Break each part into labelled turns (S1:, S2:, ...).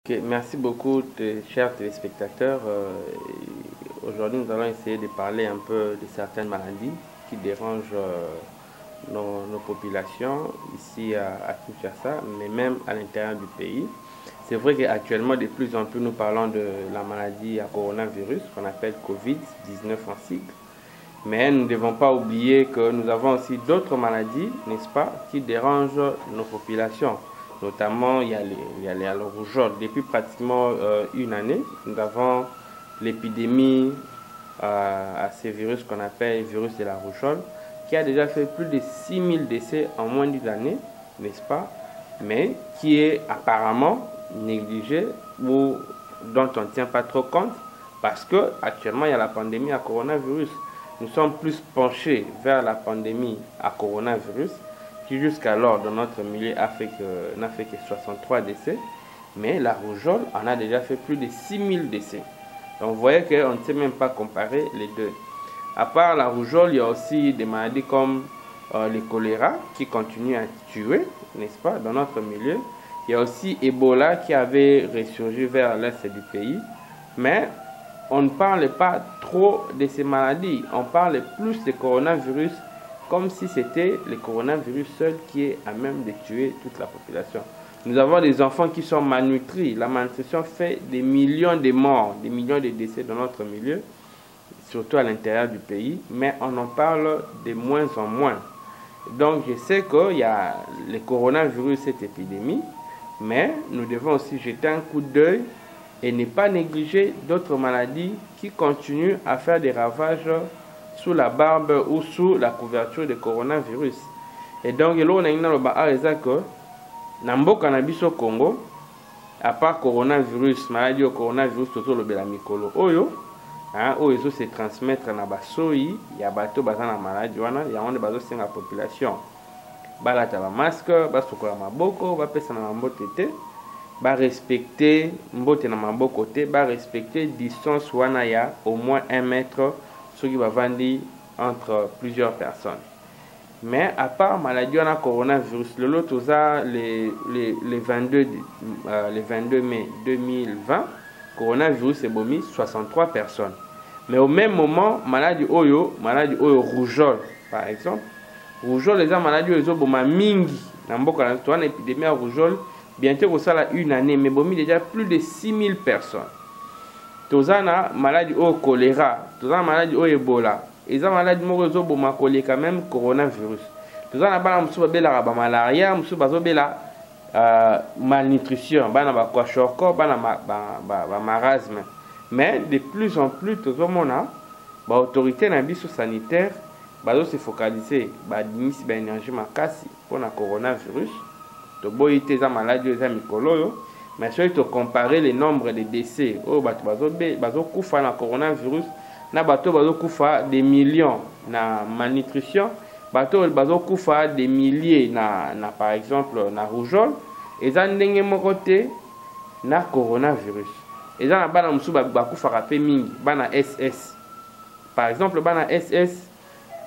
S1: Ok, merci beaucoup, chers téléspectateurs. Aujourd'hui, nous allons essayer de parler un peu de certaines maladies qui dérangent nos populations ici à Kinshasa, mais même à l'intérieur du pays. C'est vrai qu'actuellement, de plus en plus, nous parlons de la maladie à coronavirus, qu'on appelle COVID-19 en sigle. Mais nous ne devons pas oublier que nous avons aussi d'autres maladies, n'est-ce pas, qui dérangent nos populations. Notamment, il y a la rougeole. Depuis pratiquement une année, nous avons l'épidémie à ces virus qu'on appelle virus de la rougeole, qui a déjà fait plus de 6000 décès en moins d'une année, n'est-ce pas, mais qui est apparemment négligé ou dont on ne tient pas trop compte parce qu'actuellement, il y a la pandémie à coronavirus. Nous sommes plus penchés vers la pandémie à coronavirus qui jusqu'alors dans notre milieu n'a fait que 63 décès, mais la rougeole en a déjà fait plus de 6000 décès. Donc vous voyez qu'on ne sait même pas comparer les deux. À part la rougeole, il y a aussi des maladies comme le choléra qui continue à tuer, n'est-ce pas, dans notre milieu. Il y a aussi Ebola qui avait ressurgi vers l'est du pays, mais on ne parle pas trop de ces maladies. On parle plus de coronavirus comme si c'était le coronavirus seul qui est à même de tuer toute la population. Nous avons des enfants qui sont malnutris. La malnutrition fait des millions de morts, des millions de décès dans notre milieu, surtout à l'intérieur du pays, mais on en parle de moins en moins. Donc je sais qu'il y a le coronavirus, cette épidémie, mais nous devons aussi jeter un coup d'œil et ne pas négliger d'autres maladies qui continuent à faire des ravages sous la barbe ou sous la couverture du coronavirus. Et donc, là, on a une que Namboka na biso Congo, à part coronavirus, maladie au coronavirus, tout le bela mikolo. Oyo, oyo se transmettre na basoi, ya bato bazana maladie wana, ya onde bazo senga population. Balata ba masque, basokola maboko, bapesa na mbote te. Ba respecter mbote na maboko te, ba respecter distance wana ya au moins 1 mètre ce qui va vendre entre plusieurs personnes. Mais à part maladie wana coronavirus, le lot le 22 mai 2020, coronavirus est bomi 63 personnes. Mais au même moment, maladie oyo rougeole par exemple, rougeole les maladies oyo boma mingi na mboka na to na épidémie à rougeole. Bientôt au ça une année, mais bon, déjà plus de 6000 personnes. Tozana maladie au choléra, tozana maladie au Ebola. Et ça maladie morozo boma collé quand même coronavirus. Tozana bana musuba bela ba malaria, musuba zo bela malnutrition, bana ba kwashorko, bana ba marasme. Mais de plus en plus tozomona ba autorité na biso sanitaire bazo se focaliser ba dimisi ba énergie makasi pour na coronavirus. Boité za maladie za mikolo, mais si tu comparer le nombre de décès au bazo kufa na coronavirus na bato bazo kufa des millions na malnutrition, bato bazo kufa des milliers na par exemple na rougeole, et za ndenge moko te na coronavirus. Et za na bana musu bakufa rapé mingi, bana SS. Par exemple bana SS,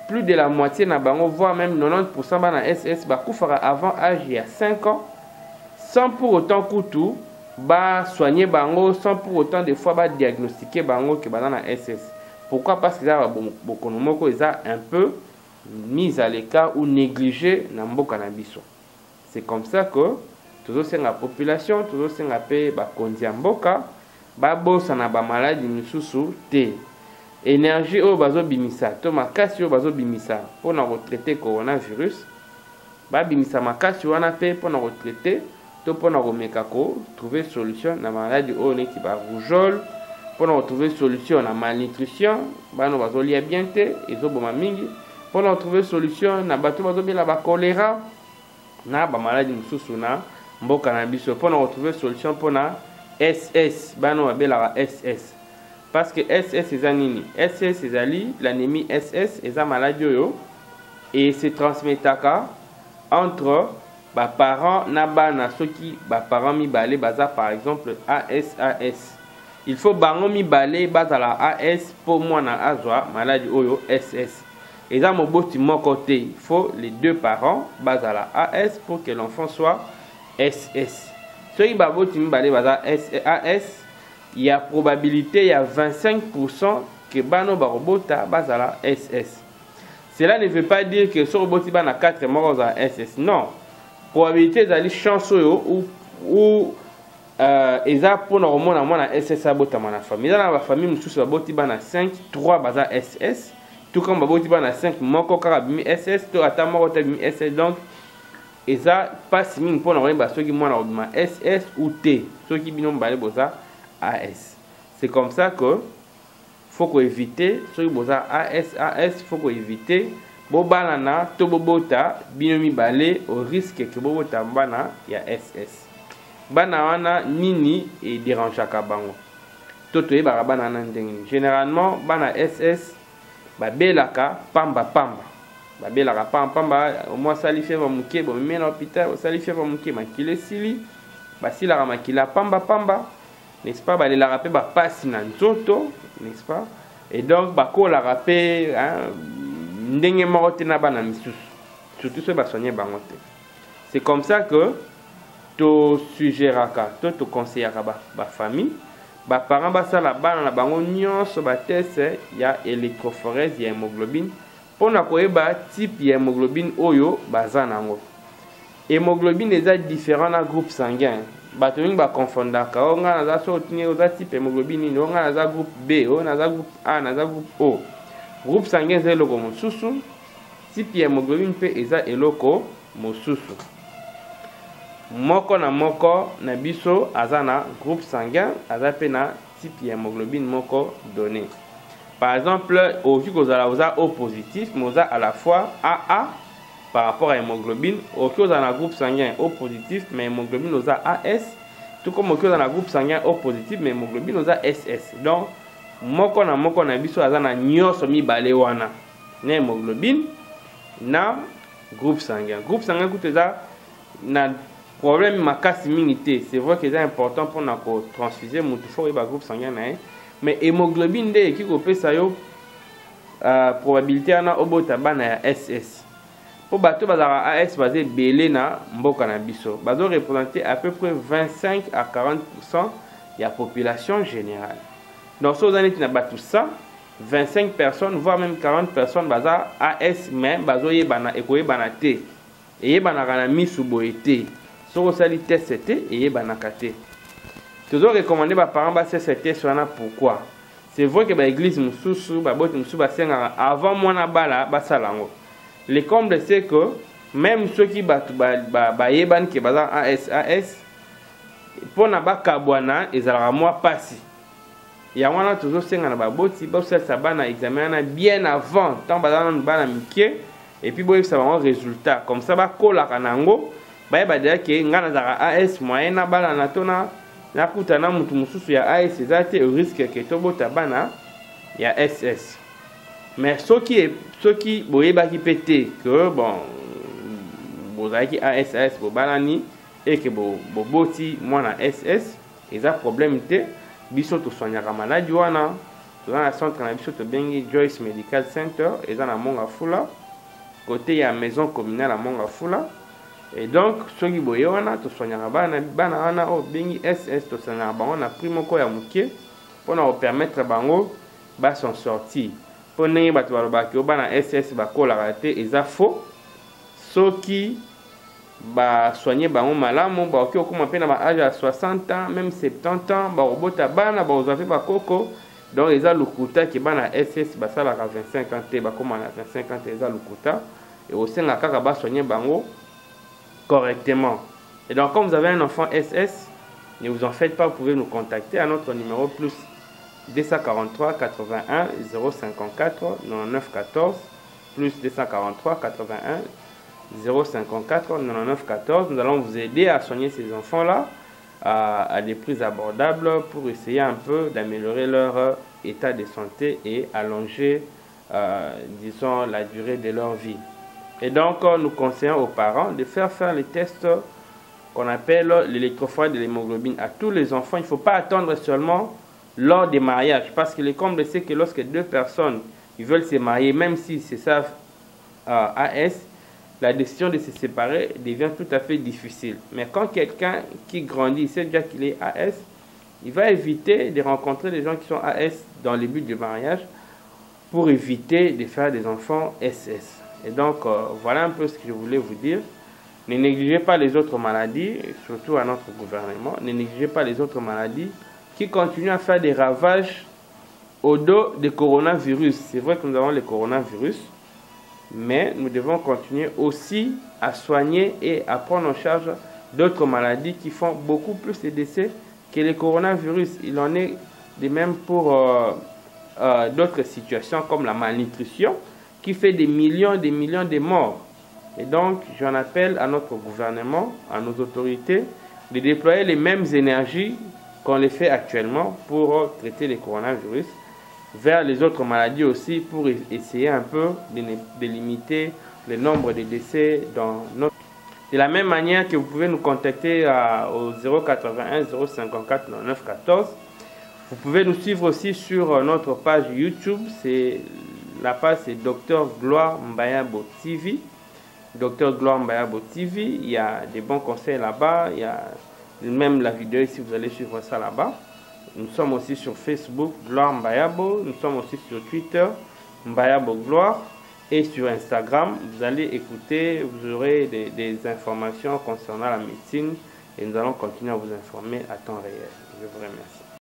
S1: plus de la moitié na bango, voire même 90% bana SS bakufara avant âge il y a 5 ans, sans pour autant koutou ba soigner bango, sans pour autant des fois ba diagnostiquer bango que banana SS. Pourquoi? Parce que ça bokonomoko ils a un peu mis à l'écart ou négligé na mboka na biso. C'est comme ça que toujours c'est la population, toujours c'est la paix ba kondia mboka ba bosa na ba maladie misusu te. Énergie au bazo bimisa to makasi au bazo bimisa pour na retraiter coronavirus ba bimisa makasi wana pe pour na retraiter to pour na remeka ko trouver solution na maladie au neti ba rougeole, pour na trouver solution na malnutrition ba no bazo lia bien te ezo boma mingi, pour na trouver solution na bato bazo bela ba choléra na ba maladie mususu na mboka na biso, pour na trouver solution pour na SS ba no bela SS. Parce que SS c'est nini? SS c'est l'anémie SS et la maladie yo et se transmetaka entre ba parents na bana soki ba parents mi balé baza par exemple AS. Il faut bango mi balé baza la AS pour moi na azwa maladie oyo SS. Et ça moboti mon côté, il faut les deux parents baza la AS pour que l'enfant soit SS. Soki baboti mibale baza AS, il y a probabilité, il y a 25% que bano barobota bazala SS. Cela ne veut pas dire que sur roboti bana 4 morts dans SS. Non. Probabilité d'aller chanceux ou eza pour normalement na SS abota na famille. Dans la famille mususu baboti bana 5, 3 baza SS. Tout comme baboti bana 5 moko kaka bimi SS to ata moko ta bimi SS. Donc eza pas signe pour normalement soki mwana obima SS ou T. Soki bino mbale boza AS. C'est comme ça que faut qu'on éviter soki boza AS faut qu'on éviter bobanana to bobota binomi balé au risque que bobota bana ya SS. Bana wana nini et dérangeaka bango. Toto e bana na ndenge. Généralement bana SS babelaka pamba. Babelaka pamba au moins sali fièvre muke bo mena hôpital sali fièvre muke makile sili basila makila pamba. N'est-ce pas, les rapé passe na nzoto, n'est-ce pas, et donc bako la rapé ndenge morote na bana misusu surtout ceux soigner bangote. C'est comme ça que to suggéraka to conseillera ba famille ba parents basala bana na bango nyonso ba test ya électrophorèse ya hémoglobine pona koyeba type ya hémoglobine oyo baza nango. Hémoglobine est différent na groupe sanguin. Bato mingi ba confondaka o nga naza so tinye oza type hémoglobine ni o nga naza groupe B o naza groupe A naza groupe O. Groupe sanguin eza eloko mosusu, type hémoglobine pe eza eloko mosusu. Moko na biso aza na groupe sanguin aza pe na type hémoglobine moko donné. Par exemple, au vu que vous avez O positif, mais vous avez à la fois AA par rapport à hémoglobine, au cas où dans un groupe sanguin O positif, mais hémoglobine nous a AS, tout comme au cas dans un groupe sanguin O positif, mais hémoglobine nous a SS. Donc, moko na biso azana nyoso mi balé wana. Na hémoglobine, na groupe sanguin. Groupe sanguin coûte ça na problème makasi minité. C'est vrai que c'est important pour na ko transfuser mon tout fort et groupe sanguin na. Mais hémoglobine de qui ko pesa yo probabilité ana obota bana ya SS. Pour bateau bazara AS basé belé na mboka na biso. Bazo représenter à peu près 25 à 40% de la population générale. Donc si vous avez tout ça, 25 personnes voire même 40 personnes baza AS mais bazo yebana ekoye bana te. Et yebana kana misu boete. So vous sali test c'était et yebana kate. Toujours recommander ba parents ba test sur na pourquoi. C'est vrai que ba église mususu ba bote mususu ba senga avant mwana bala basalango. Le comble c'est que même ceux qui battent yeban qui bazan AS pour na ba kabwana ezala moi passi. Ya wana toujours senga na ba boti ba sel sabana examen na bien avant tant bazan bana mikie et puis boye ça va un résultat comme ça ba kola kanango ba yeba dire que ngana za AS moyen na bala na tona na kutana mutu mususu ya AS ezate risque que tobota bana ya SS. Mais ce qui boyeba qui pété que bon bozaki ASS bobalani et que boboti mwana SS eza problème te biso to soignaka maladie wana to na centre na biso to bengi Joyce Medical Center eza na Monga Fula côté ya maison communale à Monga Fula et donc soki boye wana to soignaka bana wana o bengi SS to soignaka bango na primo ko ya mukie pona o permettre bango ba s'en sortir. Pour ne pas balobaki bana SS bakolaka te eza faux soki ba soigner bango malamu ba oki okoma pe na ba âge à 60 ans même 70 ans ba robota bana ba ozafe ba koko donc eza lukuta ki bana SS basalaka 25 ans te bakoma na 25 ans te eza lukuta et osenga kaka ba soigner bango correctement. Et donc comme vous avez un enfant SS, ne vous en faites pas, vous pouvez nous contacter à notre numéro plus 243 81 054 99 14 plus 243 81 054 99 14. Nous allons vous aider à soigner ces enfants-là à des prix abordables pour essayer un peu d'améliorer leur état de santé et allonger, disons, la durée de leur vie. Et donc, nous conseillons aux parents de faire les tests qu'on appelle l'électrophorèse de l'hémoglobine à tous les enfants. Il ne faut pas attendre seulement lors des mariages, parce que le comble c'est que lorsque deux personnes ils veulent se marier, même si c'est ça AS, la décision de se séparer devient tout à fait difficile. Mais quand quelqu'un qui grandit, sait déjà qu'il est AS, il va éviter de rencontrer des gens qui sont AS dans le but du mariage pour éviter de faire des enfants SS. Et donc, voilà un peu ce que je voulais vous dire. Ne négligez pas les autres maladies, surtout à notre gouvernement. Ne négligez pas les autres maladies qui continuent à faire des ravages au dos des coronavirus. C'est vrai que nous avons le coronavirus, mais nous devons continuer aussi à soigner et à prendre en charge d'autres maladies qui font beaucoup plus de décès que le coronavirus. Il en est de même pour d'autres situations comme la malnutrition qui fait des millions de morts. Et donc, j'en appelle à notre gouvernement, à nos autorités, de déployer les mêmes énergies qu'on les fait actuellement pour traiter le coronavirus vers les autres maladies aussi, pour essayer un peu de limiter le nombre de décès dans notre... De la même manière que vous pouvez nous contacter au 081 054 99 14. Vous pouvez nous suivre aussi sur notre page YouTube. La page c'est Dr Gloire Mbayabo TV. Dr Gloire Mbayabo TV. Il y a des bons conseils là-bas. Il y a même la vidéo ici, vous allez suivre ça là-bas. Nous sommes aussi sur Facebook, Gloire Mbayabo. Nous sommes aussi sur Twitter, Mbayabo Gloire. Et sur Instagram, vous allez écouter, vous aurez des informations concernant la médecine. Et nous allons continuer à vous informer à temps réel. Je vous remercie.